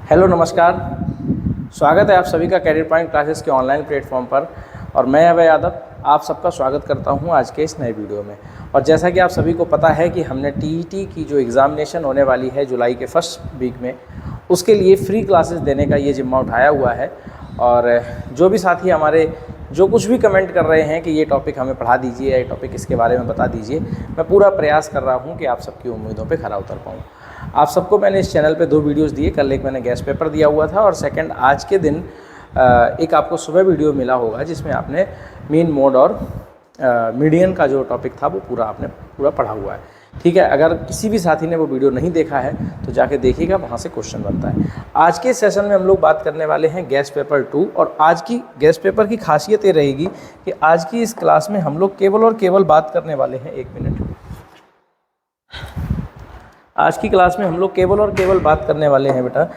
Hello नमस्कार, स्वागत है आप सभी का कैरियर पॉइंट क्लासेस के ऑनलाइन प्लेटफॉर्म पर। और मैं अभय यादव आप सबका स्वागत करता हूं आज के इस नए वीडियो में। और जैसा कि आप सभी को पता है कि हमने टीईटी की जो एग्ज़ामिनेशन होने वाली है जुलाई के फर्स्ट वीक में, उसके लिए फ्री क्लासेस देने का ये जिम्मा उठाया हुआ है। और जो भी साथी हमारे जो कुछ भी कमेंट कर रहे हैं कि ये टॉपिक हमें पढ़ा दीजिए या ये टॉपिक इसके बारे में बता दीजिए, मैं पूरा प्रयास कर रहा हूँ कि आप सबकी उम्मीदों पर खरा उतर पाऊँ। आप सबको मैंने इस चैनल पे 2 वीडियोस दिए। कल एक मैंने गेस्ट पेपर दिया हुआ था और सेकंड आज के दिन एक आपको सुबह वीडियो मिला होगा जिसमें आपने मीन मोड और मीडियन का जो टॉपिक था वो पूरा पढ़ा हुआ है। ठीक है, अगर किसी भी साथी ने वो वीडियो नहीं देखा है तो जाके देखिएगा, वहाँ से क्वेश्चन बनता है। आज के सेशन में हम लोग बात करने वाले हैं गेस्ट पेपर 2। और आज की गेस्ट पेपर की खासियत ये रहेगी कि आज की इस क्लास में हम लोग केवल और केवल बात करने वाले हैं, एक मिनट, आज की क्लास में हम लोग केवल और केवल बात करने वाले हैं बेटा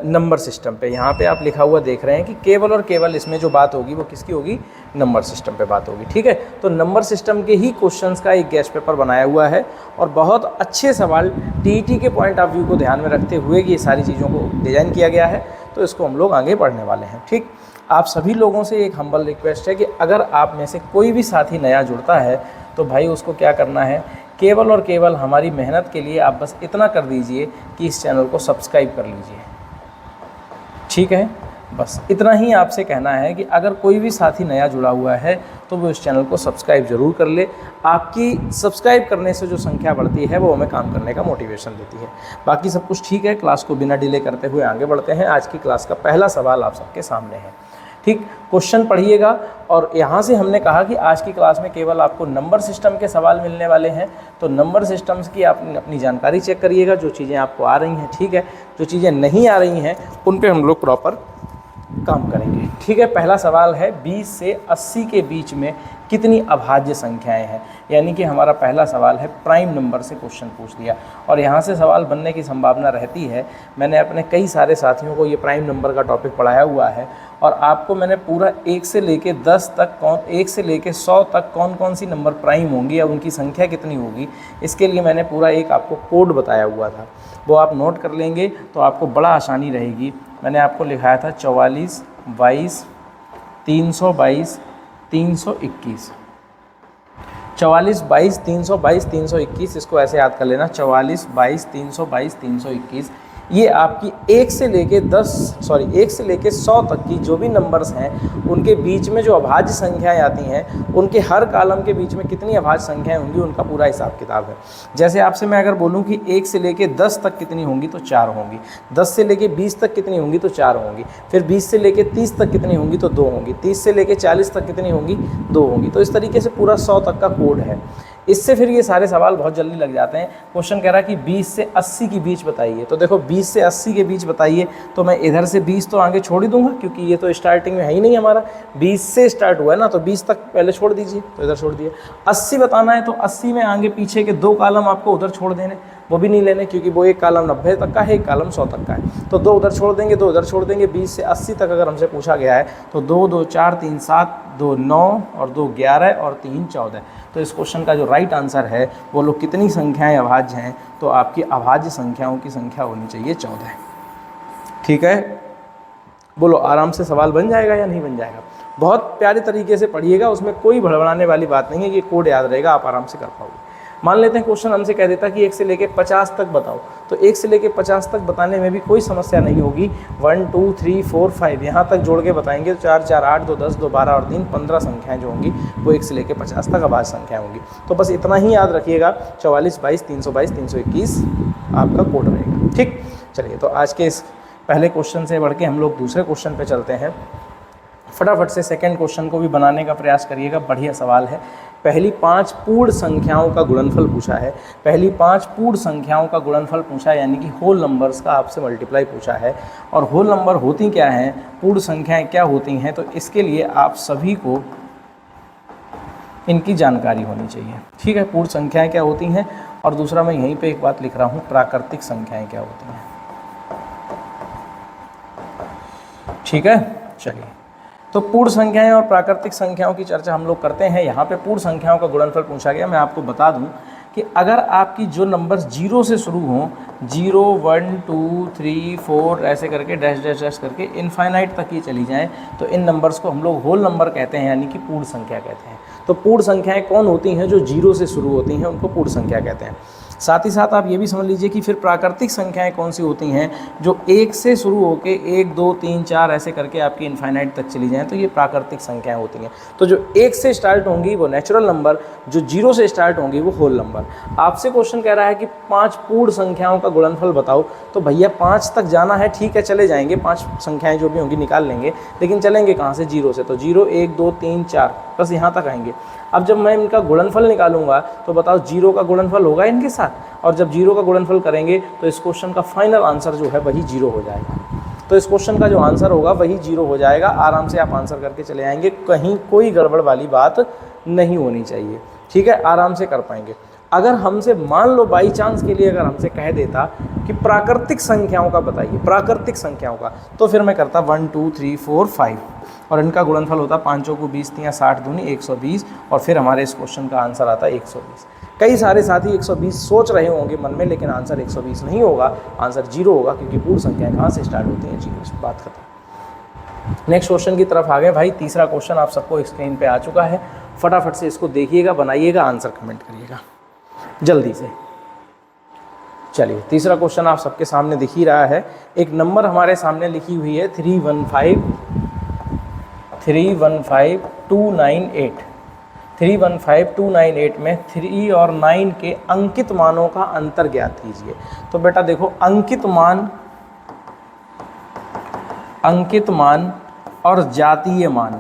नंबर सिस्टम पे। यहाँ पे आप लिखा हुआ देख रहे हैं कि केवल और केवल इसमें जो बात होगी वो किसकी होगी, नंबर सिस्टम पे बात होगी। ठीक है, तो नंबर सिस्टम के ही क्वेश्चंस का एक गेस्ट पेपर बनाया हुआ है और बहुत अच्छे सवाल टीईटी के पॉइंट ऑफ व्यू को ध्यान में रखते हुए ये सारी चीज़ों को डिज़ाइन किया गया है। तो इसको हम लोग आगे पढ़ने वाले हैं। ठीक, आप सभी लोगों से एक हम्बल रिक्वेस्ट है कि अगर आप में से कोई भी साथी नया जुड़ता है तो भाई उसको क्या करना है, केवल और केवल हमारी मेहनत के लिए आप बस इतना कर दीजिए कि इस चैनल को सब्सक्राइब कर लीजिए। ठीक है, बस इतना ही आपसे कहना है कि अगर कोई भी साथी नया जुड़ा हुआ है तो वो इस चैनल को सब्सक्राइब ज़रूर कर ले। आपकी सब्सक्राइब करने से जो संख्या बढ़ती है वो हमें काम करने का मोटिवेशन देती है। बाकी सब कुछ ठीक है, क्लास को बिना डिले करते हुए आगे बढ़ते हैं। आज की क्लास का पहला सवाल आप सबके सामने है। ठीक, क्वेश्चन पढ़िएगा। और यहाँ से हमने कहा कि आज की क्लास में केवल आपको नंबर सिस्टम के सवाल मिलने वाले हैं, तो नंबर सिस्टम्स की आप अपनी जानकारी चेक करिएगा, जो चीज़ें आपको आ रही हैं। ठीक है, जो चीज़ें नहीं आ रही हैं उन पे हम लोग प्रॉपर काम करेंगे। ठीक है, पहला सवाल है 20 से 80 के बीच में कितनी अभाज्य संख्याएं हैं। यानी कि हमारा पहला सवाल है प्राइम नंबर से क्वेश्चन पूछ दिया और यहाँ से सवाल बनने की संभावना रहती है। मैंने अपने कई सारे साथियों को ये प्राइम नंबर का टॉपिक पढ़ाया हुआ है और आपको मैंने पूरा 1 से लेके 10 तक 1 से लेके 100 तक कौन कौन सी नंबर प्राइम होंगी या उनकी संख्या कितनी होगी, इसके लिए मैंने पूरा एक आपको कोड बताया हुआ था। वो आप नोट कर लेंगे तो आपको बड़ा आसानी रहेगी। मैंने आपको लिखाया था 44, 22, 322, 321। 44, 22, 322, 321, इसको ऐसे याद कर लेना, 44, 22, 322, 321। ये आपकी 1 से लेके 100 तक की जो भी नंबर्स हैं उनके बीच में जो अभाज्य संख्याएं आती हैं, उनके हर कॉलम के बीच में कितनी अभाज्य संख्याएं होंगी उनका पूरा हिसाब किताब है। जैसे आपसे मैं अगर बोलूं कि 1 से लेके 10 तक कितनी होंगी तो 4 होंगी, 10 से लेके 20 तक कितनी होंगी तो 4 होंगी, फिर 20 से लेके 30 तक कितनी होंगी तो 2 होंगी, 30 से लेके 40 तक कितनी होंगी 2 होंगी। तो इस तरीके से पूरा 100 तक का कोड है। इससे फिर ये सारे सवाल बहुत जल्दी लग जाते हैं। क्वेश्चन कह रहा है कि 20 से 80 के बीच बताइए, तो देखो 20 से 80 के बीच बताइए तो मैं इधर से 20 तो आगे छोड़ ही दूंगा क्योंकि ये तो स्टार्टिंग में है ही नहीं हमारा, 20 से स्टार्ट हुआ है ना, तो 20 तक पहले छोड़ दीजिए, तो इधर छोड़ दिए। 80 बताना है तो 80 में आगे पीछे के 2 कॉलम आपको उधर छोड़ देने, वो भी नहीं लेने क्योंकि वो एक कॉलम 90 तक का है, एक कॉलम 100 तक का है, तो 2 उधर छोड़ देंगे, 2 उधर छोड़ देंगे। 20 से 80 तक अगर हमसे पूछा गया है तो 2, 2, 4, 3, 7, 2, 9 और 2, 11 और 3, 14। तो इस क्वेश्चन का जो राइट आंसर है वो लोग कितनी संख्याएं अभाज्य हैं, तो आपकी अभाज्य संख्याओं की संख्या होनी चाहिए 14। ठीक है, बोलो आराम से सवाल बन जाएगा या नहीं बन जाएगा। बहुत प्यारे तरीके से पढ़िएगा, उसमें कोई भड़बड़ाने वाली बात नहीं है, ये कोड याद रहेगा, आप आराम से कर पाओगे। मान लेते हैं क्वेश्चन हमसे कह देता कि 1 से लेके 50 तक बताओ, तो 1 से लेके 50 तक बताने में भी कोई समस्या नहीं होगी। 1, 2, 3, 4, 5 यहाँ तक जोड़ के बताएंगे तो 4, 4, 8, 2, 10, 2, 12 और 3, 15 संख्याएं जो होंगी वो 1 से लेके 50 तक अभाज्य संख्याएं होंगी। तो बस इतना ही याद रखिएगा, 44, 22, 322, 321 आपका कोड रहेगा। ठीक, चलिए तो आज के इस पहले क्वेश्चन से बढ़ के हम लोग दूसरे क्वेश्चन पे चलते हैं। फटाफट से सेकंड क्वेश्चन को भी बनाने का प्रयास करिएगा, बढ़िया सवाल है। पहली 5 पूर्ण संख्याओं का गुणनफल पूछा है। पहली 5 पूर्ण संख्याओं का गुणनफल पूछा है, यानी कि होल नंबर्स का आपसे मल्टीप्लाई पूछा है। और होल नंबर होती क्या हैं, पूर्ण संख्याएं क्या होती हैं, तो इसके लिए आप सभी को इनकी जानकारी होनी चाहिए। ठीक है, पूर्ण संख्याएं क्या होती हैं, और दूसरा मैं यहीं पे एक बात लिख रहा हूँ, प्राकृतिक संख्याएं क्या होती हैं। ठीक है, चलिए तो पूर्ण संख्याएं और प्राकृतिक संख्याओं की चर्चा हम लोग करते हैं। यहाँ पे पूर्ण संख्याओं का गुणनफल पूछा गया। मैं आपको बता दूं कि अगर आपकी जो नंबर्स 0 से शुरू हों, 0 1 2 3 4 ऐसे करके डैश डैश डैश करके इनफाइनाइट तक ये चली जाएँ, तो इन नंबर्स को हम लोग होल नंबर कहते हैं, यानी कि पूर्ण संख्या कहते हैं। तो पूर्ण संख्याएं कौन होती हैं? जो 0 से शुरू होती हैं उनको पूर्ण संख्या कहते हैं। साथ ही साथ आप ये भी समझ लीजिए कि फिर प्राकृतिक संख्याएं कौन सी होती हैं? जो 1 से शुरू होके 1 2 3 4 ऐसे करके आपकी इनफाइनाइट तक चली जाएं, तो ये प्राकृतिक संख्याएं होती हैं। तो जो 1 से स्टार्ट होंगी वो नेचुरल नंबर, जो 0 से स्टार्ट होंगी वो होल नंबर। आपसे क्वेश्चन कह रहा है कि 5 पूर्ण संख्याओं का गुणनफल बताओ, तो भैया 5 तक जाना है, ठीक है चले जाएंगे, 5 संख्याएं जो भी होंगी निकाल लेंगे, लेकिन चलेंगे कहाँ से? 0 से। तो 0 1 2 3 4 बस यहाँ तक आएंगे। अब जब मैं इनका गुणनफल निकालूंगा तो बताओ 0 का गुणनफल होगा इनके साथ, और जब 0 का गुणनफल करेंगे तो इस क्वेश्चन का फाइनल आंसर जो है वही 0 हो जाएगा। तो इस क्वेश्चन का जो आंसर होगा वही 0 हो जाएगा। आराम से आप आंसर करके चले आएंगे, कहीं कोई गड़बड़ वाली बात नहीं होनी चाहिए, ठीक है, आराम से कर पाएंगे। अगर हमसे मान लो बाई चांस के लिए अगर हमसे कह देता कि प्राकृतिक संख्याओं का बताइए, प्राकृतिक संख्याओं का, तो फिर मैं करता 1 2 3 4 5 और इनका गुणनफल होता 5 चौको 20 3 60 दूनी 120, और फिर हमारे इस क्वेश्चन का आंसर आता 120। कई सारे साथी 120 सोच रहे होंगे मन में, लेकिन आंसर 120 नहीं होगा, आंसर 0 होगा, क्योंकि पूर्ण संख्याएं कहाँ से स्टार्ट होती हैं? 0 से। बात खत्म। नेक्स्ट क्वेश्चन की तरफ आ गए भाई। तीसरा क्वेश्चन आप सबको स्क्रीन पे आ चुका है, फटाफट से इसको देखिएगा, बनाइएगा, आंसर कमेंट करिएगा जल्दी से। चलिए, तीसरा क्वेश्चन आप सबके सामने दिख ही रहा है। एक नंबर हमारे सामने लिखी हुई है 315298। 315298 में 3 और 9 के अंकित मानों का अंतर ज्ञात कीजिए। तो बेटा देखो, अंकित मान और जातीय मान,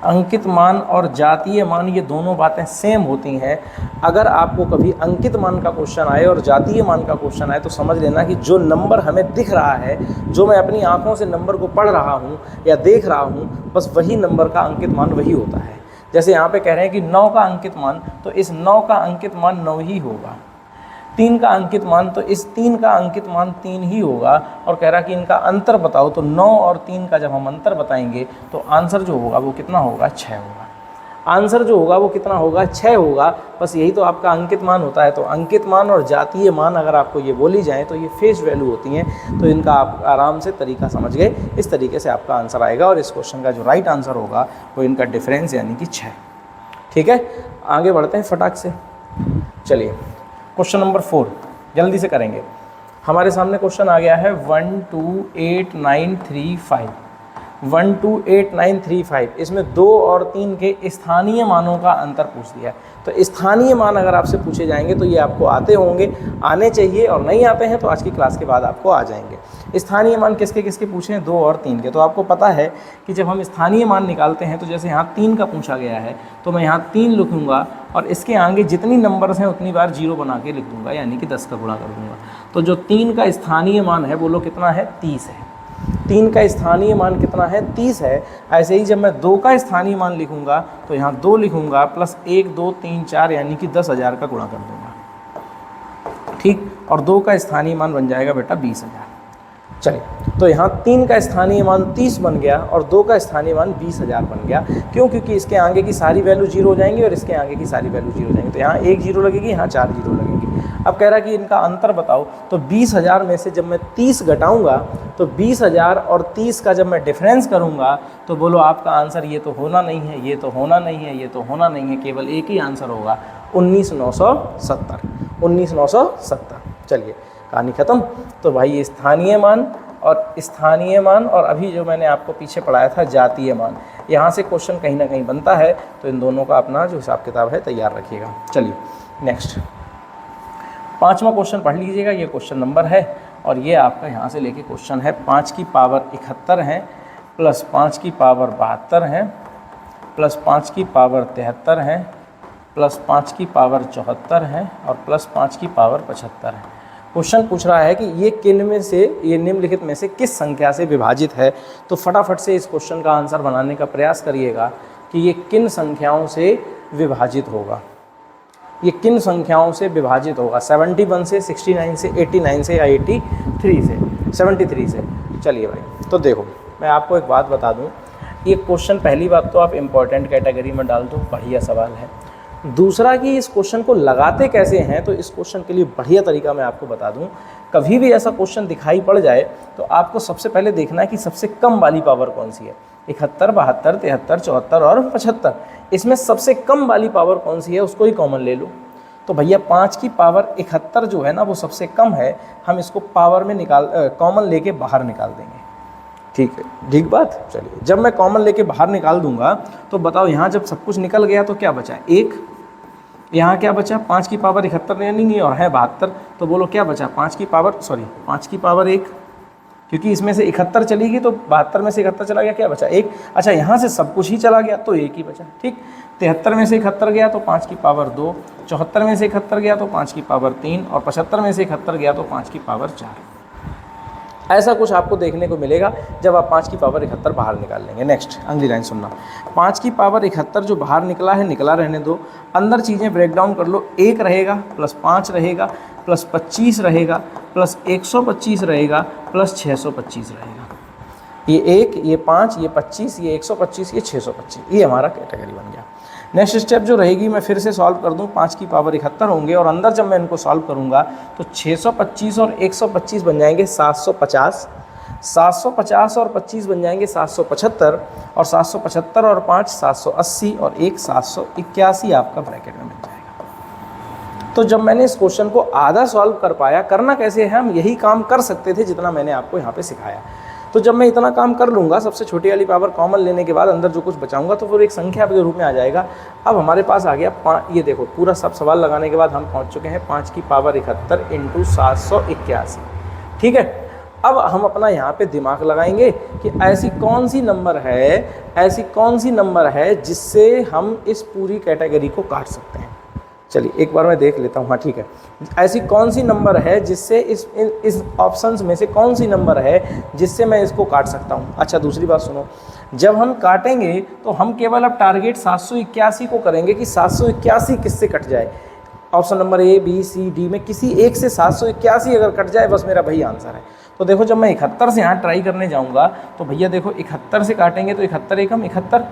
अंकित मान और जातीय मान ये दोनों बातें सेम होती हैं। अगर आपको कभी अंकित मान का क्वेश्चन आए और जातीय मान का क्वेश्चन आए तो समझ लेना कि जो नंबर हमें दिख रहा है, जो मैं अपनी आंखों से नंबर को पढ़ रहा हूँ या देख रहा हूँ, बस वही नंबर का अंकित मान वही होता है। जैसे यहाँ पे कह रहे हैं कि 9 का अंकित मान, तो इस 9 का अंकित मान 9 ही होगा। 3 का अंकित मान, तो इस 3 का अंकित मान 3 ही होगा। और कह रहा कि इनका अंतर बताओ, तो 9 और 3 का जब हम अंतर बताएंगे तो आंसर जो होगा वो कितना होगा? 6 होगा। आंसर जो होगा वो कितना होगा? 6 होगा। बस यही तो आपका अंकित मान होता है। तो अंकित मान और जातीय मान अगर आपको ये बोली जाए तो ये फेस वैल्यू होती हैं। तो इनका आप आराम से तरीका समझ गए, इस तरीके से आपका आंसर आएगा। और इस क्वेश्चन का जो राइट आंसर होगा वो इनका डिफरेंस यानी कि 6। ठीक है, आगे बढ़ते हैं फटाक से। चलिए, क्वेश्चन नंबर 4 जल्दी से करेंगे। हमारे सामने क्वेश्चन आ गया है 128935। 128935, इसमें 2 और 3 के स्थानीय मानों का अंतर पूछ दिया है। तो स्थानीय मान अगर आपसे पूछे जाएंगे तो ये आपको आते होंगे, आने चाहिए, और नहीं आते हैं तो आज की क्लास के बाद आपको आ जाएंगे। स्थानीय मान किसके किसके पूछे हैं? 2 और 3 के। तो आपको पता है कि जब हम स्थानीय मान निकालते हैं तो जैसे यहाँ 3 का पूछा गया है तो मैं यहाँ 3 लिखूँगा और इसके आगे जितनी नंबर्स हैं उतनी बार 0 बना के लिख दूँगा, यानी कि 10 का गुणा कर दूँगा। तो जो 3 का स्थानीय मान है बोलो कितना है? 30 है। 3 का स्थानीय मान कितना है? 30 है। ऐसे ही जब मैं 2 का स्थानीय मान लिखूंगा तो यहाँ 2 लिखूंगा प्लस 1 2 3 4 यानी कि 10,000 का गुणा कर दूंगा, ठीक। और 2 का स्थानीय मान बन जाएगा बेटा 20,000। चलिए, तो यहाँ 3 का स्थानीय मान 30 बन गया और 2 का स्थानीय मान 20,000 बन गया। क्यों? क्योंकि इसके आगे की सारी वैल्यू 0 हो जाएंगी और इसके आगे की सारी वैल्यू 0 हो जाएंगी। तो यहाँ 1 0 लगेगी, यहाँ 4 0 लगेगी। अब कह रहा है कि इनका अंतर बताओ। तो 20,000 में से जब मैं 30 घटाऊंगा तो 20,000 और 30 का जब मैं डिफरेंस करूंगा तो बोलो आपका आंसर ये तो होना नहीं है, ये तो होना नहीं है, ये तो होना नहीं है, केवल एक ही आंसर होगा 19,970। 19,970। चलिए, कहानी ख़त्म। तो भाई स्थानीय मान और अभी जो मैंने आपको पीछे पढ़ाया था जातीय मान, यहाँ से क्वेश्चन कहीं ना कहीं बनता है। तो इन दोनों का अपना जो हिसाब किताब है तैयार रखिएगा। चलिए नेक्स्ट, 5वां क्वेश्चन पढ़ लीजिएगा। ये क्वेश्चन नंबर है और ये आपका यहाँ से लेके क्वेश्चन है 5 की पावर 71 है प्लस 5 की पावर 72 है प्लस 5 की पावर 73 है प्लस 5 की पावर 74 है और प्लस 5 की पावर 75 है। क्वेश्चन पूछ रहा है कि ये किन में से, ये निम्नलिखित में से किस संख्या से विभाजित है। तो फटाफट से इस क्वेश्चन का आंसर बनाने का प्रयास करिएगा कि ये किन संख्याओं से विभाजित होगा, ये किन संख्याओं से विभाजित होगा। 71 से, 69 से, 89 से या 83 से, 73 से। चलिए भाई, तो देखो मैं आपको एक बात बता दूं, ये क्वेश्चन पहली बात तो आप इम्पोर्टेंट कैटेगरी में डाल दो, बढ़िया सवाल है। दूसरा कि इस क्वेश्चन को लगाते कैसे हैं, तो इस क्वेश्चन के लिए बढ़िया तरीका मैं आपको बता दूं। कभी भी ऐसा क्वेश्चन दिखाई पड़ जाए तो आपको सबसे पहले देखना है कि सबसे कम वाली पावर कौन सी है। 71, 72, 73, 74 और 75, इसमें सबसे कम वाली पावर कौन सी है उसको ही कॉमन ले लो। तो भैया 5 की पावर 71 जो है ना वो सबसे कम है, हम इसको पावर में कॉमन लेके बाहर निकाल देंगे। ठीक है, ठीक बात। चलिए, जब मैं कॉमन लेके बाहर निकाल दूंगा तो बताओ यहाँ जब सब कुछ निकल गया तो क्या बचा, 1। यहाँ क्या बचा, 5 की पावर 71 नहीं और है 72, तो बोलो क्या बचा, 5 की पावर 1, क्योंकि इसमें से 71 चली गई तो 72 में से 71 चला गया, क्या बचा 1। अच्छा, यहाँ से सब कुछ ही चला गया तो 1 ही बचा। ठीक, 73 में से 71 गया तो 5 की पावर 2, 74 में से 71 गया तो 5 की पावर 3 और 75 में से 71 गया तो 5 की पावर 4। ऐसा कुछ आपको देखने को मिलेगा जब आप 5 की पावर 71 बाहर निकाल लेंगे। नेक्स्ट अगली लाइन सुनना, 5 की पावर 71 जो बाहर निकला है निकला रहने दो, अंदर चीज़ें ब्रेक डाउन कर लो। 1 रहेगा प्लस 5 रहेगा प्लस 25 रहेगा प्लस 125 रहेगा प्लस 625 रहेगा। ये 1, ये 5, ये 25, ये 125, ये 625, ये हमारा कैटेगरी बन गया। नेक्स्ट स्टेप जो रहेगी, मैं फिर से सॉल्व कर दूं, 5 की पावर 71 होंगे और अंदर जब मैं इनको सॉल्व करूंगा तो 625 और 125 बन जाएंगे 750, 750 और 25 बन जाएंगे 775 और 775 और 5 780 और 1 781 आपका ब्रैकेट में मिल जाएगा। तो जब मैंने इस क्वेश्चन को आधा सॉल्व कर पाया, करना कैसे है, हम यही काम कर सकते थे जितना मैंने आपको यहाँ पे सिखाया। तो जब मैं इतना काम कर लूँगा, सबसे छोटी वाली पावर कॉमन लेने के बाद अंदर जो कुछ बचाऊंगा तो फिर एक संख्या के रूप में आ जाएगा। अब हमारे पास आ गया 5, ये देखो पूरा सब सवाल लगाने के बाद हम पहुँच चुके हैं 5 की पावर 71 इंटू 781। ठीक है, अब हम अपना यहाँ पे दिमाग लगाएंगे कि ऐसी कौन सी नंबर है जिससे हम इस पूरी कैटेगरी को काट सकते हैं। चलिए एक बार मैं देख लेता हूँ। हाँ ठीक है, ऐसी कौन सी नंबर है जिससे इस ऑप्शंस में से कौन सी नंबर है जिससे मैं इसको काट सकता हूँ। अच्छा दूसरी बात सुनो, जब हम काटेंगे तो हम केवल अब टारगेट 781 को करेंगे कि 781 किससे कट जाए। Option number A, B, C, D में किसी एक से 781 अगर कट जाए बस मेरा वही आंसर है। तो देखो जब मैं 71 से यहाँ ट्राई करने जाऊँगा तो भैया देखो 71 से काटेंगे तो 71 एकम 71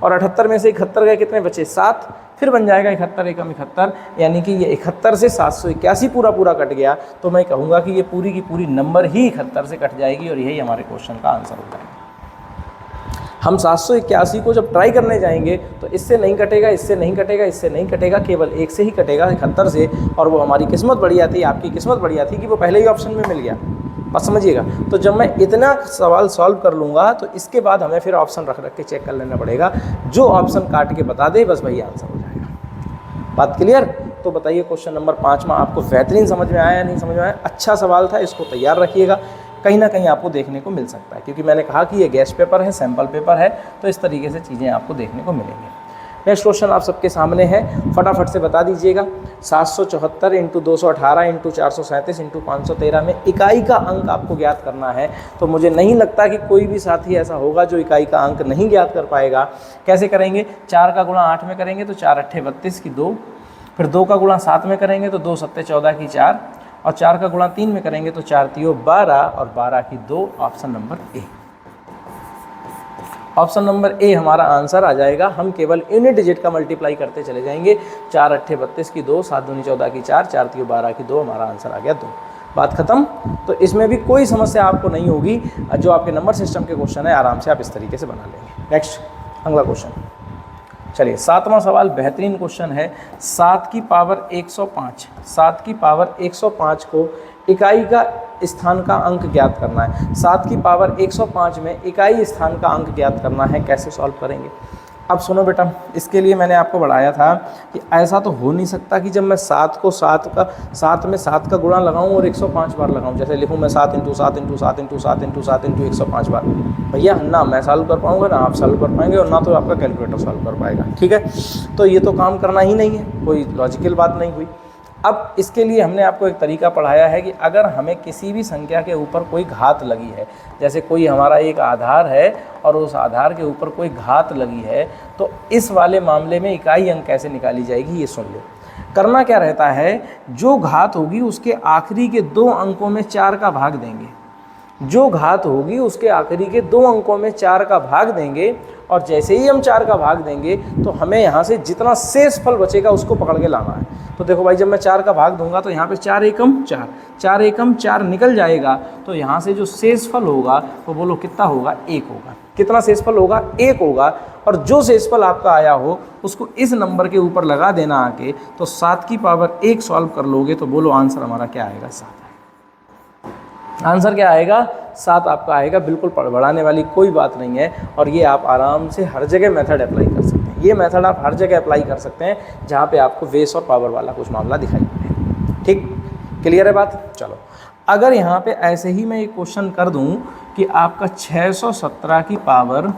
और 78 में से 71 गए, कितने बचे 7, फिर बन जाएगा 71 एकम 71, यानी कि ये 71 से 781 पूरा कट गया। तो मैं कहूँगा कि ये पूरी की पूरी नंबर ही 71 से कट जाएगी और यही हमारे क्वेश्चन का आंसर हो जाएगा। हम 781 को जब ट्राई करने जाएंगे तो इससे नहीं कटेगा, इससे नहीं कटेगा, इससे नहीं कटेगा, केवल एक से ही कटेगा 71 से, और वो हमारी किस्मत बढ़िया थी, आपकी किस्मत बढ़िया थी कि वो पहले ही ऑप्शन में मिल गया। बस समझिएगा। तो जब मैं इतना सवाल सॉल्व कर लूँगा तो इसके बाद हमें फिर ऑप्शन रख के चेक कर लेना पड़ेगा, जो ऑप्शन काट के बता दे बस वही आंसर हो जाएगा। बात क्लियर? तो बताइए क्वेश्चन नंबर 5 में आपको बेहतरीन समझ में आया या नहीं समझ में आया? अच्छा सवाल था, इसको तैयार रखिएगा, कहीं ना कहीं आपको देखने को मिल सकता है, क्योंकि मैंने कहा कि ये गेस्ट पेपर है, सैम्पल पेपर है, तो इस तरीके से चीज़ें आपको देखने को मिलेंगी। नेक्स्ट क्वेश्चन आप सबके सामने है, फटाफट से बता दीजिएगा। 774 इंटू 218 इंटू 437 इंटू 513 में इकाई का अंक आपको ज्ञात करना है। तो मुझे नहीं लगता कि कोई भी साथी ऐसा होगा जो इकाई का अंक नहीं ज्ञात कर पाएगा। कैसे करेंगे? 4 का गुणा 8 में करेंगे तो 4 अट्ठे 32 की 2, फिर 2 का गुणा 7 में करेंगे तो 2 सत्ते 14 की 4, और 4 का गुणा 3 में करेंगे तो 4 तियो 12 और 12 की 2। Option number A, option number A हमारा आंसर आ जाएगा। हम केवल यूनिट डिजिट का मल्टीप्लाई करते चले जाएंगे। 4 अट्ठे 32 की 2, 7 दूनी 14 की 4, 4 तियो 12 की 2, हमारा आंसर आ गया 2। बात खत्म। तो इसमें भी कोई समस्या आपको नहीं होगी, जो आपके नंबर सिस्टम के क्वेश्चन है आराम से आप इस तरीके से बना लेंगे। नेक्स्ट अगला क्वेश्चन, चलिए 7वां सवाल बेहतरीन क्वेश्चन है। 7 की पावर 105, 7 की पावर 105 को इकाई का स्थान का अंक ज्ञात करना है। 7 की पावर 105 में इकाई स्थान का अंक ज्ञात करना है, कैसे सॉल्व करेंगे? अब सुनो बेटा, इसके लिए मैंने आपको बढ़ाया था कि ऐसा तो हो नहीं सकता कि जब मैं 7 को 7 में 7 का गुणा लगाऊं और 105 बार लगाऊं। जैसे लिखूं मैं 7 into 7 into 7 into 7 into 7 into 105 बार। भैया ना मैं सॉल्व कर पाऊंगा, ना आप सॉल्व कर पाएंगे, और ना तो आपका कैलकुलेटर सॉल्व कर पाएगा। ठीक है, तो ये तो काम करना ही नहीं है, कोई लॉजिकल बात नहीं हुई। अब इसके लिए हमने आपको एक तरीका पढ़ाया है कि अगर हमें किसी भी संख्या के ऊपर कोई घात लगी है, जैसे कोई हमारा एक आधार है और उस आधार के ऊपर कोई घात लगी है, तो इस वाले मामले में इकाई अंक कैसे निकाली जाएगी ये सुन लो। करना क्या रहता है, जो घात होगी उसके आखिरी के 2 अंकों में 4 का भाग देंगे। जो घात होगी उसके आखिरी के 2 अंकों में 4 का भाग देंगे और जैसे ही हम 4 का भाग देंगे तो हमें यहाँ से जितना शेष फल बचेगा उसको पकड़ के लाना है। तो देखो भाई, जब मैं 4 का भाग दूंगा तो यहाँ पे 4 एकम 4, 4 एकम 4 निकल जाएगा, तो यहाँ से जो शेष फल होगा वो बोलो कितना होगा, 1 होगा। कितना शेष फल होगा, 1 होगा। और जो शेष फल आपका आया हो उसको इस नंबर के ऊपर लगा देना आके, तो 7 की पावर 1 सॉल्व कर लोगे तो बोलो आंसर हमारा क्या आएगा, 7 आएगा। आंसर क्या आएगा, 7 आपका आएगा। बिल्कुल बढ़ाने वाली कोई बात नहीं है, और ये आप आराम से हर जगह मेथड अप्लाई कर सकते हैं। ये मेथड आप हर जगह अप्लाई कर सकते हैं जहाँ पे आपको बेस और पावर वाला कुछ मामला दिखाई दे। ठीक, क्लियर है बात। चलो, अगर यहाँ पे ऐसे ही मैं एक क्वेश्चन कर दूँ कि आपका 617 की पावर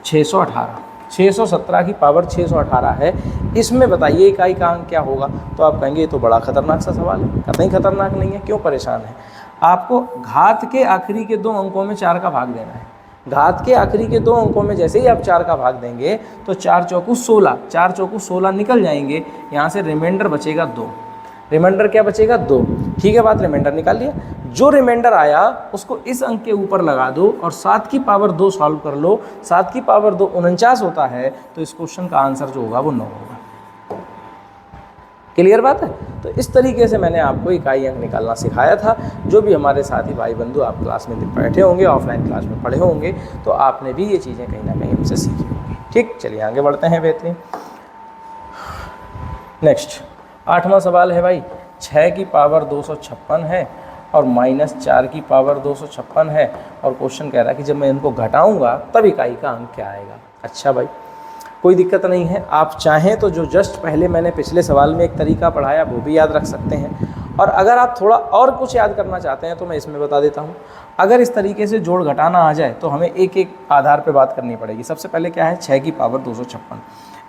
618, 617 की पावर 618 है, इसमें बताइए इकाई का अंक क्या होगा। तो आप कहेंगे ये तो बड़ा खतरनाक सा सवाल है। कतई खतरनाक नहीं है, क्यों परेशान है। आपको घात के आखिरी के 2 अंकों में 4 का भाग देना है। घात के आखिरी के 2 अंकों में जैसे ही आप 4 का भाग देंगे तो 4 चौकू 16, 4 चौकू 16 निकल जाएंगे। यहाँ से रिमाइंडर बचेगा 2। रिमाइंडर क्या बचेगा, 2। ठीक है बात, रिमाइंडर निकाल लिया। जो रिमाइंडर आया उसको इस अंक के ऊपर लगा दो और 7 की पावर 2 सॉल्व कर लो। 7 की पावर 2 49 होता है, तो इस क्वेश्चन का आंसर जो होगा वो 9 होगा। क्लियर बात है। तो इस तरीके से मैंने आपको इकाई अंक निकालना सिखाया था। जो भी हमारे साथी भाई बंधु आप क्लास में बैठे होंगे, ऑफलाइन क्लास में पढ़े होंगे, तो आपने भी ये चीज़ें कहीं ना कहीं हमसे सीखी होंगी। ठीक, चलिए आगे बढ़ते हैं। बेहतरीन। नेक्स्ट 8वां सवाल है भाई, 6 की पावर 256 है और -4 की पावर 256 है, और क्वेश्चन कह रहा है कि जब मैं इनको घटाऊंगा तब इकाई का अंक क्या आएगा। अच्छा भाई, कोई दिक्कत नहीं है। आप चाहें तो जो जस्ट पहले मैंने पिछले सवाल में एक तरीका पढ़ाया वो भी याद रख सकते हैं, और अगर आप थोड़ा और कुछ याद करना चाहते हैं तो मैं इसमें बता देता हूँ। अगर इस तरीके से जोड़ घटाना आ जाए तो हमें एक एक आधार पे बात करनी पड़ेगी। सबसे पहले क्या है, 6 की पावर 256।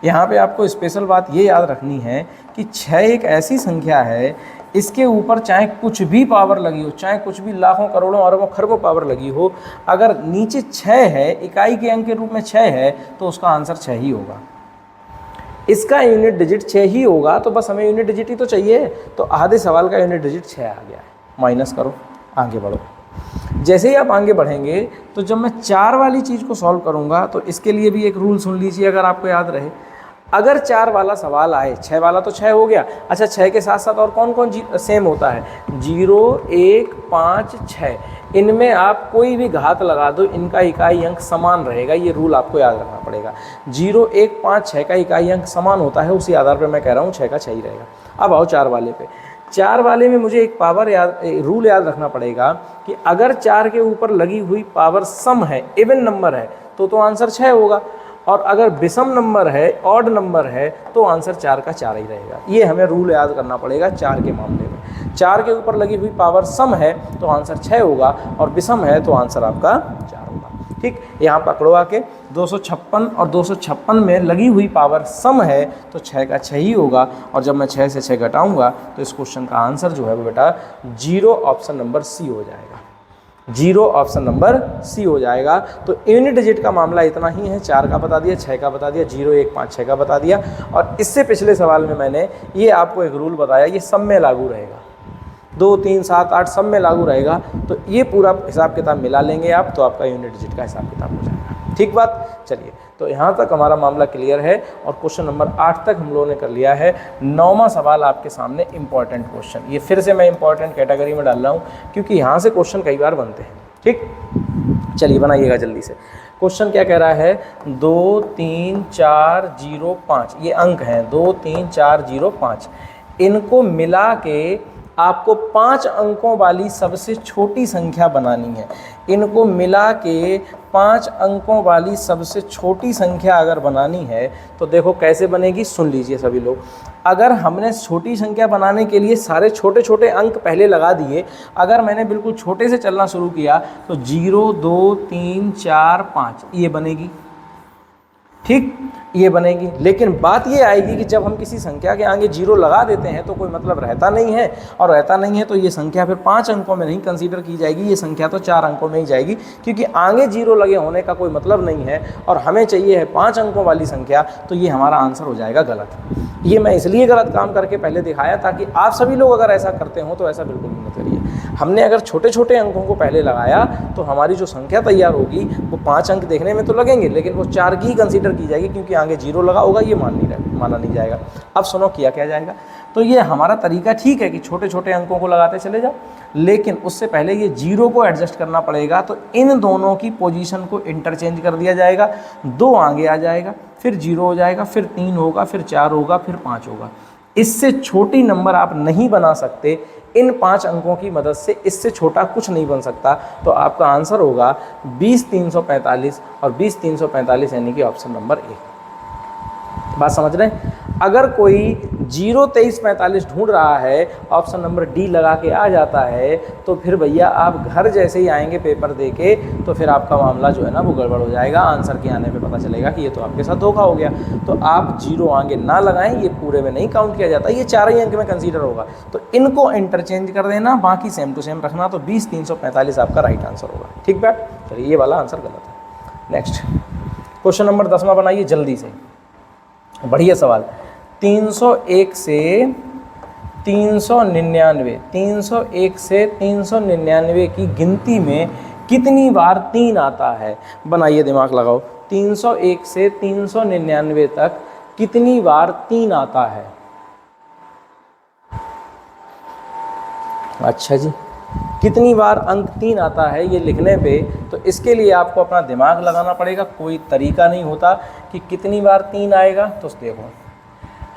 यहाँ पे आपको स्पेशल बात ये याद रखनी है कि 6 एक ऐसी संख्या है, इसके ऊपर चाहे कुछ भी पावर लगी हो, चाहे कुछ भी लाखों करोड़ों अरबों खरबों पावर लगी हो, अगर नीचे 6 है, इकाई के अंक के रूप में 6 है, तो उसका आंसर 6 ही होगा। इसका यूनिट डिजिट 6 ही होगा, तो बस हमें यूनिट डिजिट ही तो चाहिए। तो आधे सवाल का यूनिट डिजिट 6 आ गया है। माइनस करो, आगे बढ़ो। जैसे ही आप आगे बढ़ेंगे तो जब मैं 4 वाली चीज़ को सॉल्व करूंगा तो इसके लिए भी एक रूल सुन लीजिए, अगर आपको याद रहे। अगर 4 वाला सवाल आए, 6 वाला तो 6 हो गया। अच्छा, 6 के साथ साथ और कौन कौन सेम होता है, 0, 1, 5, 6, इनमें आप कोई भी घात लगा दो, इनका इकाई अंक समान रहेगा। ये रूल आपको याद रखना पड़ेगा। 0, 1, 5, 6 का इकाई अंक समान होता है, उसी आधार पर मैं कह रहा हूँ 6 का 6 ही रहेगा। अब आओ 4 वाले पे। 4 वाले में मुझे एक रूल याद रखना पड़ेगा कि अगर 4 के ऊपर लगी हुई पावर सम है, इवन नंबर है, तो आंसर 6 होगा, और अगर विषम नंबर है, ऑड नंबर है, तो आंसर 4 का 4 ही रहेगा। ये हमें रूल याद करना पड़ेगा 4 के मामले में। 4 के ऊपर लगी हुई पावर सम है तो आंसर 6 होगा, और विषम है तो आंसर आपका 4 होगा। ठीक, यहाँ पकड़ो आके 256 और 256 में लगी हुई पावर सम है तो 6 का 6 ही होगा, और जब मैं 6 से 6 घटाऊंगा तो इस क्वेश्चन का आंसर जो है वो बेटा 0 ऑप्शन नंबर सी हो जाएगा। 0 ऑप्शन नंबर सी हो जाएगा। तो यूनिट डिजिट का मामला इतना ही है। 4 का बता दिया, 6 का बता दिया, 0, 1, 5, 6 का बता दिया, और इससे पिछले सवाल में मैंने ये आपको एक रूल बताया, ये सब में लागू रहेगा। 2, 3, 7, 8 सब में लागू रहेगा। तो ये पूरा हिसाब किताब मिला लेंगे आप, तो आपका यूनिट डिजिट का हिसाब किताब हो जाएगा। ठीक बात। चलिए, तो यहाँ तक हमारा मामला क्लियर है, और क्वेश्चन नंबर 8 तक हम लोगों ने कर लिया है। 9वां सवाल आपके सामने इंपॉर्टेंट क्वेश्चन, ये फिर से मैं इंपॉर्टेंट कैटेगरी में डाल रहा हूँ क्योंकि यहाँ से क्वेश्चन कई बार बनते हैं। ठीक, चलिए बनाइएगा जल्दी से। क्वेश्चन क्या कह रहा है, 2, 3, 4, 0, 5, ये अंक हैं 2, 3, 4, 0, 5, इनको मिला के आपको 5 अंकों वाली सबसे छोटी संख्या बनानी है। इनको मिला के 5 अंकों वाली सबसे छोटी संख्या अगर बनानी है तो देखो कैसे बनेगी, सुन लीजिए सभी लोग। अगर हमने छोटी संख्या बनाने के लिए सारे छोटे छोटे अंक पहले लगा दिए, अगर मैंने बिल्कुल छोटे से चलना शुरू किया तो 0, 2, 3, 4, 5 ये बनेगी। ठीक, ये बनेगी। लेकिन बात ये आएगी कि जब हम किसी संख्या के आगे 0 लगा देते हैं तो कोई मतलब रहता नहीं है, और रहता नहीं है तो ये संख्या फिर 5 अंकों में नहीं कंसीडर की जाएगी, ये संख्या तो 4 अंकों में ही जाएगी, क्योंकि आगे 0 लगे होने का कोई मतलब नहीं है, और हमें चाहिए है 5 अंकों वाली संख्या। तो ये हमारा आंसर हो जाएगा गलत। ये मैं इसलिए गलत काम करके पहले दिखाया ताकि आप सभी लोग अगर ऐसा करते हो तो ऐसा बिल्कुल भी मत करिए। हमने अगर छोटे छोटे अंकों को पहले लगाया तो हमारी जो संख्या तैयार होगी वो 5 अंक देखने में तो लगेंगे, लेकिन वो 4 की ही कंसीडर की जाएगी, क्योंकि आगे 0 लगा होगा, ये माना नहीं जाएगा। अब सुनो किया क्या जाएगा। तो ये हमारा तरीका ठीक है कि छोटे छोटे अंकों को लगाते चले जाओ, लेकिन उससे पहले ये 0 को एडजस्ट करना पड़ेगा। तो इन दोनों की पोजीशन को इंटरचेंज कर दिया जाएगा, 2 आगे आ जाएगा, फिर 0 हो जाएगा, फिर 3 होगा, फिर 4 होगा, फिर 5 होगा। इससे छोटी नंबर आप नहीं बना सकते। इन 5 अंकों की मदद से इससे छोटा कुछ नहीं बन सकता। तो आपका आंसर होगा 20,345 और 20,345 यानी कि ऑप्शन नंबर ए। बात समझ रहे हैं। अगर कोई 0, 23, 45 ढूंढ रहा है, ऑप्शन नंबर डी लगा के आ जाता है, तो फिर भैया आप घर जैसे ही आएंगे पेपर देके, तो फिर आपका मामला जो है ना वो गड़बड़ हो जाएगा। आंसर के आने पे पता चलेगा कि ये तो आपके साथ धोखा हो गया। तो आप 0 आगे ना लगाएं, ये पूरे में नहीं काउंट किया जाता, ये 4 ही अंक में कंसीडर होगा। तो इनको इंटरचेंज कर देना, बाकी सेम टू सेम रखना। तो 20,345 आपका राइट आंसर होगा। ठीक बात। चलिए ये वाला आंसर गलत है। नेक्स्ट क्वेश्चन नंबर 10वां बनाइए जल्दी से, बढ़िया सवाल। 301 से 399, 301 से 399 की गिनती में कितनी बार 3 आता है? बनाइए, दिमाग लगाओ। 301 से 399 तक कितनी बार 3 आता है? अच्छा जी, कितनी बार अंक 3 आता है ये लिखने पे, तो इसके लिए आपको अपना दिमाग लगाना पड़ेगा। कोई तरीका नहीं होता कि कितनी बार 3 आएगा। तो देखो,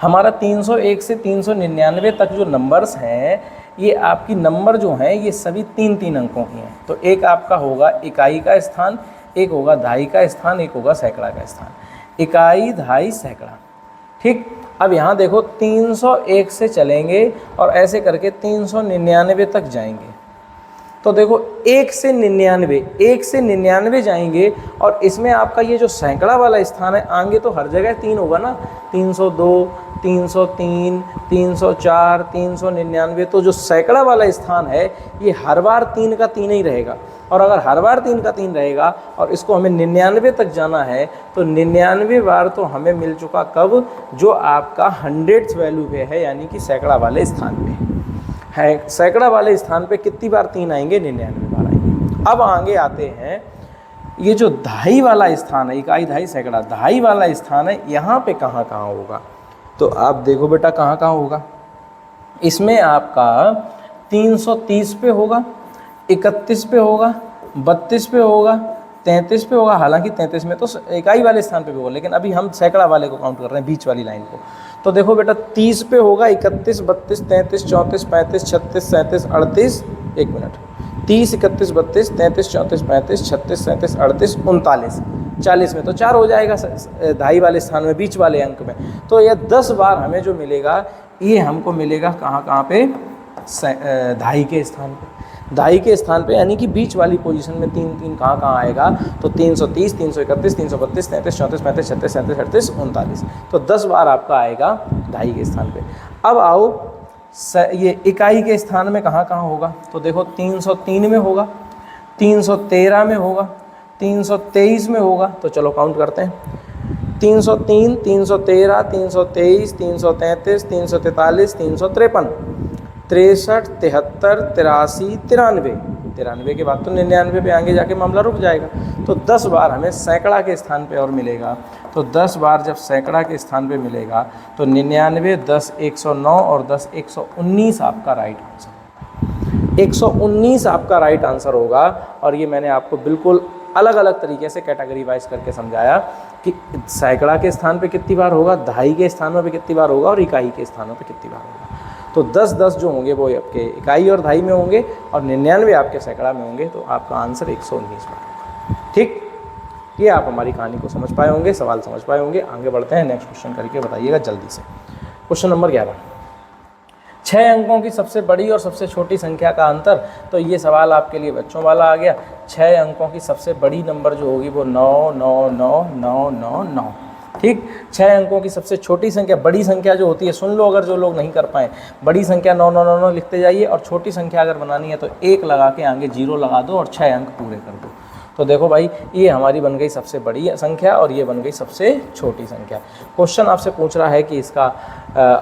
हमारा 301 से 399 तक जो नंबर्स हैं, ये आपकी नंबर जो हैं ये सभी 3-3 अंकों की हैं। तो एक आपका होगा इकाई का स्थान, एक होगा दहाई का स्थान, एक होगा सैकड़ा का स्थान। इकाई, दहाई, सैकड़ा। ठीक। अब यहाँ देखो 301 से चलेंगे और ऐसे करके 399 तक जाएंगे। तो देखो 1 से 99 जाएंगे, और इसमें आपका ये जो सैकड़ा वाला स्थान है, आगे तो हर जगह 3 होगा ना, 302, 303, 304, 399। तो जो सैकड़ा वाला स्थान है ये हर बार 3 का 3 ही रहेगा। और अगर हर बार 3 का 3 रहेगा और इसको हमें 99 तक जाना है, तो 99 बार तो हमें मिल चुका कब? जो आपका 100th वैल्यू पे है, यानी कि सैकड़ा वाले स्थान पे है। सैकड़ा वाले स्थान पे कितनी बार 3 आएंगे? 99 बार आएंगे। अब आगे आते हैं, ये जो दहाई वाला स्थान है, इकाई, दहाई, सैकड़ा, दहाई वाला स्थान है, यहाँ पे कहाँ कहाँ होगा? तो आप देखो बेटा कहाँ कहाँ होगा। इसमें आपका 330 पे होगा, 31 पे होगा, 32 पे होगा, 33 पे होगा। हालांकि 33 में तो इकाई वाले स्थान पे भी होगा, लेकिन अभी हम सैकड़ा वाले को काउंट कर रहे हैं, बीच वाली लाइन को। तो देखो बेटा 30 पे होगा, 31, 32, 33, 34, 35, 36, 37, 38, 1 मिनट, 30, 31, 32, 33, 34, 35, 36, 37, 38, 39, 40 में तो 4 हो जाएगा दहाई वाले स्थान में, बीच वाले अंक में। तो यह 10 बार हमें जो मिलेगा, ये हमको मिलेगा कहाँ कहाँ पे? दहाई के स्थान पे। दहाई के स्थान पे यानी कि बीच वाली पोजीशन में 3-3 कहाँ कहाँ आएगा? तो 330, 331, 332, 33, 34, 35, 36, 37, 38, 39। तो 10 बार आपका आएगा दहाई के स्थान पे। अब आओ ये इकाई के स्थान में कहाँ कहाँ होगा? तो देखो 303 में होगा, 313 में होगा, 323 में होगा। तो चलो काउंट करते हैं। 303, 313, 323, 333, 343, 353, 63, 73, 83, 93। 93 के बाद तो 99 पे आगे जाके मामला रुक जाएगा। तो 10 बार हमें सैकड़ा के स्थान पे और मिलेगा। तो 10 बार जब सैकड़ा के स्थान पे मिलेगा तो 99, 10, 109 और 10, 119 आपका राइट आंसर। 119 आपका राइट आंसर होगा। और ये मैंने आपको बिल्कुल अलग अलग तरीके से कैटेगरी वाइज करके समझाया कि सैकड़ा के स्थान पे कितनी बार होगा, दहाई के स्थानों पे कितनी बार होगा और इकाई के स्थानों पे कितनी बार होगा। तो 10-10 जो होंगे वो आपके इकाई और दहाई में होंगे और 99 आपके सैकड़ा में होंगे। तो आपका आंसर 119 बार होगा। ठीक, ये आप हमारी कहानी को समझ पाए होंगे, सवाल समझ पाए होंगे। आगे बढ़ते हैं, नेक्स्ट क्वेश्चन करके बताइएगा जल्दी से। क्वेश्चन नंबर 11, 6 अंकों की सबसे बड़ी और सबसे छोटी संख्या का अंतर। तो ये सवाल आपके लिए बच्चों वाला आ गया। 6 अंकों की सबसे बड़ी नंबर जो होगी वो 9, 9, 9, 9, 9, 9। ठीक, 6 अंकों की सबसे छोटी संख्या, बड़ी संख्या जो होती है, सुन लो अगर जो लोग नहीं कर पाए, बड़ी संख्या 9, 9, 9, 9 लिखते जाइए, और छोटी संख्या अगर बनानी है तो 1 लगा के आगे 0 लगा दो और 6 अंक पूरे कर दो। तो देखो भाई, ये हमारी बन गई सबसे बड़ी संख्या और ये बन गई सबसे छोटी संख्या। क्वेश्चन आपसे पूछ रहा है कि इसका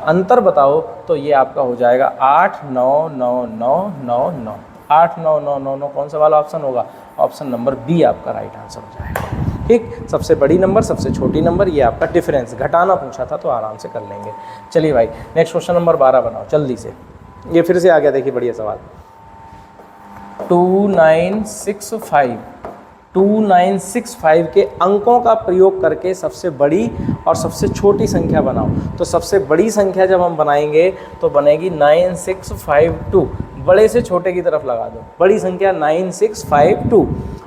अंतर बताओ, तो ये आपका हो जाएगा 8, 9, 9, 9, 9, 9। 8 9 9 9 9 कौन सा वाला ऑप्शन होगा? ऑप्शन नंबर बी आपका राइट आंसर हो जाएगा। ठीक, सबसे बड़ी नंबर, सबसे छोटी नंबर, ये आपका डिफरेंस घटाना पूछा था तो आराम से कर लेंगे। चलिए भाई नेक्स्ट क्वेश्चन नंबर 12 बनाओ जल्दी से। ये फिर से आ गया, देखिए बढ़िया सवाल। 2965 के अंकों का प्रयोग करके सबसे बड़ी और सबसे छोटी संख्या बनाओ। तो सबसे बड़ी संख्या जब हम बनाएंगे तो बनेगी 9652। बड़े से छोटे की तरफ लगा दो, बड़ी संख्या 9652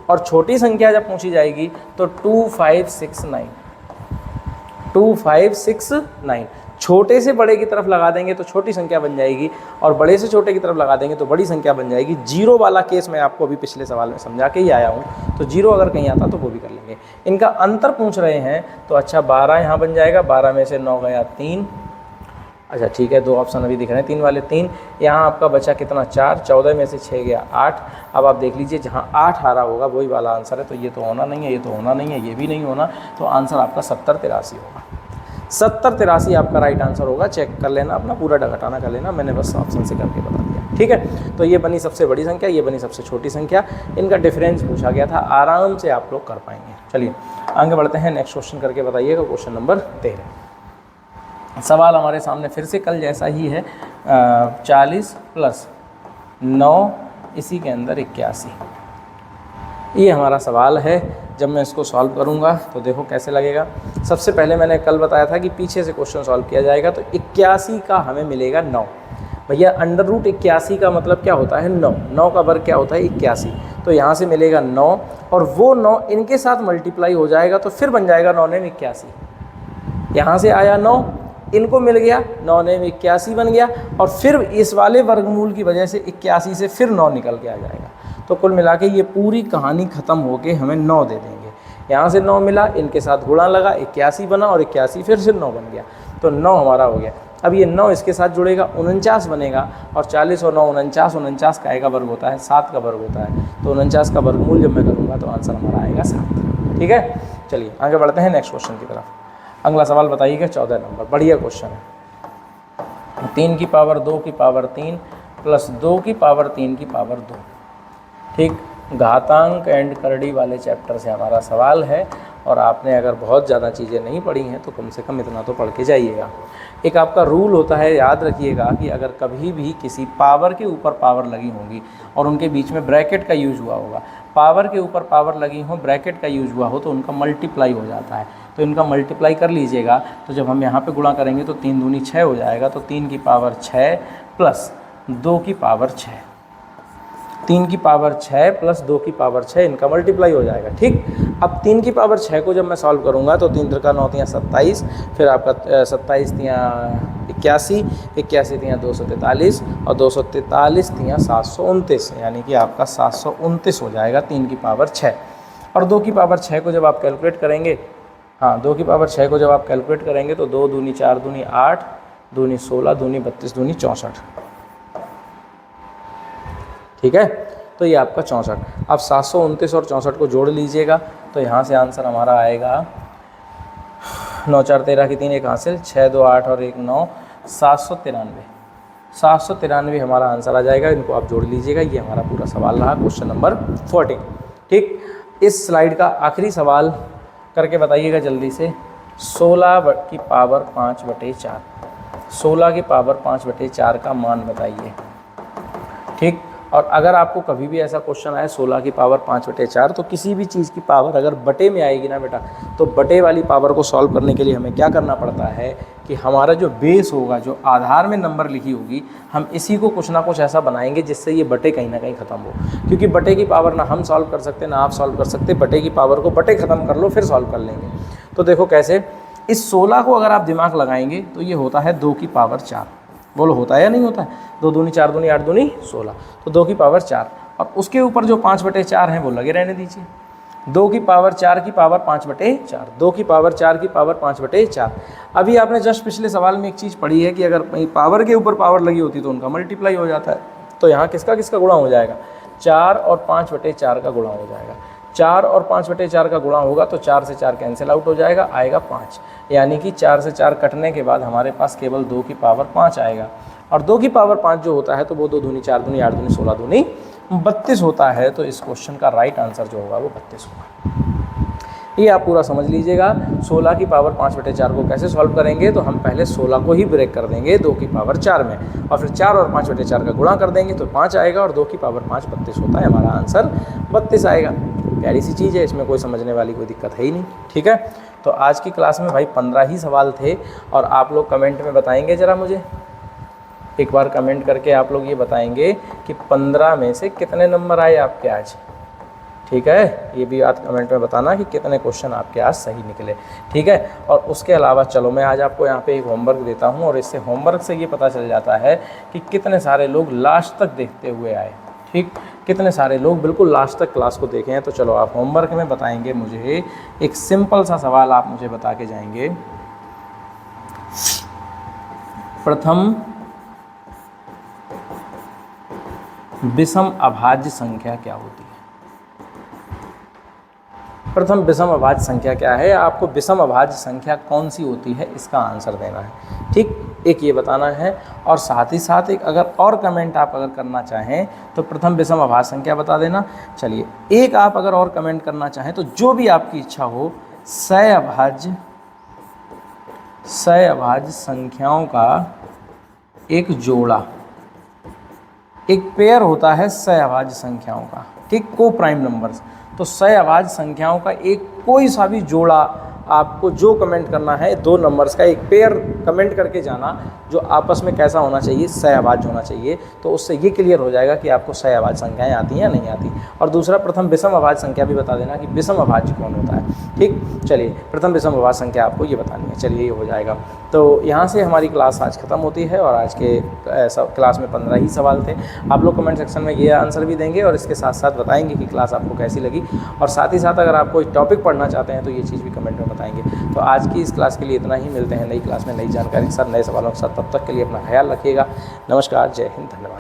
और छोटी संख्या जब पूछी जाएगी तो 2569। छोटे से बड़े की तरफ लगा देंगे तो छोटी संख्या बन जाएगी और बड़े से छोटे की तरफ लगा देंगे तो बड़ी संख्या बन जाएगी। जीरो वाला केस मैं आपको अभी पिछले सवाल में समझा के ही आया हूँ, तो जीरो अगर कहीं आता तो वो भी कर लेंगे। इनका अंतर पूछ रहे हैं तो अच्छा 12 यहाँ बन जाएगा, 12 में से 9 गया 3। अच्छा ठीक है, दो ऑप्शन अभी दिख रहे हैं, 3 वाले 3। यहाँ आपका बचा कितना 4, 14 में से 6 गया 8। अब आप देख लीजिए जहाँ 8 आ रहा होगा वही वाला आंसर है, तो ये तो होना नहीं है, ये तो होना नहीं है, ये भी नहीं होना, तो आंसर आपका 7083 होगा। 7083 आपका राइट आंसर होगा। चेक कर लेना, अपना पूरा घटाना कर लेना, मैंने बस ऑप्शन से करके बता दिया। ठीक है, तो ये बनी सबसे बड़ी संख्या, ये बनी सबसे छोटी संख्या, इनका डिफरेंस पूछा गया था, आराम से आप लोग कर पाएंगे। चलिए आगे बढ़ते हैं, नेक्स्ट क्वेश्चन करके बताइएगा, क्वेश्चन नंबर 13। सवाल हमारे सामने फिर से कल जैसा ही है, 40 + 9 इसी के अंदर 81, ये हमारा सवाल है। जब मैं इसको सॉल्व करूंगा तो देखो कैसे लगेगा। सबसे पहले मैंने कल बताया था कि पीछे से क्वेश्चन सॉल्व किया जाएगा, तो 81 का हमें मिलेगा 9। भैया √81 का मतलब क्या होता है? 9। 9 का वर्ग क्या होता है? 81। तो यहाँ से मिलेगा 9 और वो 9 इनके साथ मल्टीप्लाई हो जाएगा तो फिर बन जाएगा 9 9 81। यहाँ से आया 9, इनको मिल गया 9 9 81 बन गया, और फिर इस वाले वर्गमूल की वजह से 81 से फिर 9 निकल के आ जाएगा। तो कुल मिला के ये पूरी कहानी ख़त्म होके हमें 9 दे देंगे। यहाँ से 9 मिला, इनके साथ गुणा लगा, 81 बना, और 81 फिर से 9 बन गया, तो 9 हमारा हो गया। अब ये 9 इसके साथ जुड़ेगा, 49 बनेगा, और 40 और 9 49, 49 का का वर्ग होता है, 7 का वर्ग होता है, तो 49 का वर्गमूल जब मैं करूँगा तो आंसर हमारा आएगा 7। ठीक है, चलिए आगे बढ़ते हैं नेक्स्ट क्वेश्चन की तरफ। अगला सवाल बताइएगा 14 नंबर, बढ़िया क्वेश्चन है। 3 की पावर 2 की पावर 3 + 2 की पावर 3 की पावर 2। ठीक, घातांक एंड करड़ी वाले चैप्टर से हमारा सवाल है, और आपने अगर बहुत ज़्यादा चीज़ें नहीं पढ़ी हैं तो कम से कम इतना तो पढ़ के जाइएगा। एक आपका रूल होता है, याद रखिएगा, कि अगर कभी भी किसी पावर के ऊपर पावर लगी होंगी और उनके बीच में ब्रैकेट का यूज हुआ होगा, पावर के ऊपर पावर लगी हो, ब्रैकेट का यूज हुआ हो, तो उनका मल्टीप्लाई हो जाता है। तो इनका मल्टीप्लाई कर लीजिएगा, तो जब हम यहाँ पे गुणा करेंगे तो 3 दूनी 6 हो जाएगा, तो 3 की पावर 6 + 2 की पावर 6। 3 की पावर 6 + 2 की पावर 6, इनका मल्टीप्लाई हो जाएगा। ठीक, अब 3 की पावर 6 को जब मैं सॉल्व करूँगा तो 3 × 9 = 27, फिर आपका 27 × 81, 81 × 243, और 243 × 729, यानी कि आपका 729 हो जाएगा 3 की पावर 6। और 2 की पावर 6 को जब आप कैलकुलेट करेंगे, हाँ 2 की पावर 6 को जब आप कैलकुलेट करेंगे तो 2 दूनी 4 दूनी 8, दूनी 16, दूनी 32, दूनी 64। ठीक है, तो ये आपका 64। अब 729 और 64 को जोड़ लीजिएगा, तो यहाँ से आंसर हमारा आएगा 9 4 13 की 3 एक हासिल, 6 2 8 और 1 9, 793। 793 हमारा आंसर आ जाएगा। इनको आप जोड़ लीजिएगा। ये हमारा पूरा सवाल रहा, क्वेश्चन नंबर 14। ठीक, इस स्लाइड का आखिरी सवाल करके बताइएगा जल्दी से। 16 की पावर 5/4, 16 की पावर 5/4 का मान बताइए। ठीक, और अगर आपको कभी भी ऐसा क्वेश्चन आए 16 की पावर 5/4, तो किसी भी चीज़ की पावर अगर बटे में आएगी ना बेटा, तो बटे वाली पावर को सॉल्व करने के लिए हमें क्या करना पड़ता है कि हमारा जो बेस होगा, जो आधार में नंबर लिखी होगी, हम इसी को कुछ ना कुछ ऐसा बनाएंगे जिससे ये बटे कहीं ना कहीं ख़त्म हो। क्योंकि बटे की पावर ना हम सॉल्व कर सकते ना आप सॉल्व कर सकते, बटे की पावर को बटे ख़त्म कर लो फिर सॉल्व कर लेंगे। तो देखो कैसे, इस 16 को अगर आप दिमाग लगाएंगे तो ये होता है 2 की पावर 4। बोलो होता है या नहीं होता है? 2 दूनी 4 दूनी 8 दूनी 16, तो 2 की पावर 4, और उसके ऊपर जो 5/4 हैं वो लगे रहने दीजिए। 2 की पावर 4 की पावर 5/4, 2 की पावर 4 की पावर 5/4। अभी आपने जस्ट पिछले सवाल में एक चीज़ पढ़ी है कि अगर पावर के ऊपर पावर लगी होती तो उनका मल्टीप्लाई हो जाता है। तो यहाँ किसका किसका गुणा हो जाएगा? 4 और 5/4 का गुणा हो जाएगा। 4 और 5/4 का गुणा होगा तो 4 से 4 कैंसिल आउट हो जाएगा, आएगा 5। यानी कि 4 से 4 कटने के बाद हमारे पास केवल 2 की पावर 5 आएगा। और 2 की पावर 5 जो होता है तो वो 2 दूनी 4 दूनी 8 दूनी 16 दूनी 32 होता है तो इस क्वेश्चन का राइट आंसर जो होगा वो 32 होगा। ये आप पूरा समझ लीजिएगा। 16 की पावर 5/4 को कैसे सॉल्व करेंगे, तो हम पहले 16 को ही ब्रेक कर देंगे 2 की पावर 4 में, और फिर 4 और 5/4 का गुणा कर देंगे तो 5 आएगा, और 2 की पावर 5 32 होता है, हमारा आंसर 32 आएगा। प्यारी सी चीज़ है, इसमें कोई समझने वाली कोई दिक्कत है ही नहीं। ठीक है, तो आज की क्लास में भाई 15 ही सवाल थे, और आप लोग कमेंट में बताएंगे ज़रा मुझे, एक बार कमेंट करके आप लोग ये बताएंगे कि 15 में से कितने नंबर आए आपके आज। ठीक है, ये भी आज कमेंट में बताना कि कितने क्वेश्चन आपके आज सही निकले। ठीक है, और उसके अलावा चलो मैं आज आपको यहाँ पे एक होमवर्क देता हूँ, और इससे होमवर्क से ये पता चल जाता है कि कितने सारे लोग लास्ट तक देखते हुए आए। ठीक, कितने सारे लोग बिल्कुल लास्ट तक क्लास को देखे हैं। तो चलो आप होमवर्क में बताएंगे मुझे, एक सिंपल सा सवाल आप मुझे बता के जाएंगे। प्रथम विषम अभाज्य संख्या क्या होती है? प्रथम विषम अभाज्य संख्या क्या है, आपको विषम अभाज्य संख्या कौन सी होती है इसका आंसर देना है। ठीक, एक ये बताना है, और साथ ही साथ एक अगर और कमेंट आप अगर करना चाहें तो प्रथम विषम अभाज्य संख्या बता देना। चलिए, एक आप अगर और कमेंट करना चाहें तो जो भी आपकी इच्छा हो, सह अभाज्य संख्याओं का एक जोड़ा, एक पेयर होता है सह अभाज्य संख्याओं का। ठीक, को प्राइम नंबर्स, तो सह अभाज्य संख्याओं का एक कोई सा भी जोड़ा आपको जो कमेंट करना है, 2 नंबर्स का एक पेयर कमेंट करके जाना जो आपस में कैसा होना चाहिए, सह अभाज्य होना चाहिए। तो उससे ये क्लियर हो जाएगा कि आपको सह अभाज्य संख्याएं आती हैं या नहीं आती। और दूसरा, प्रथम विषम अभाज्य संख्या भी बता देना कि विषम अभाज्य कौन होता है। ठीक, चलिए प्रथम विषम अभाज्य संख्या आपको ये बतानी है। चलिए, ये हो जाएगा। तो यहाँ से हमारी क्लास आज ख़त्म होती है, और आज के क्लास में 15 ही सवाल थे। आप लोग कमेंट सेक्शन में ये आंसर भी देंगे, और इसके साथ साथ बताएंगे कि क्लास आपको कैसी लगी, और साथ ही साथ अगर आप कोई टॉपिक पढ़ना चाहते हैं तो ये चीज़ भी कमेंट में बताएंगे। तो आज की इस क्लास के लिए इतना ही, मिलते हैं नई क्लास में नई जानकारी के साथ, नए सवालों के साथ। तब तक के लिए अपना ख्याल रखिएगा। नमस्कार, जय हिंद, धन्यवाद।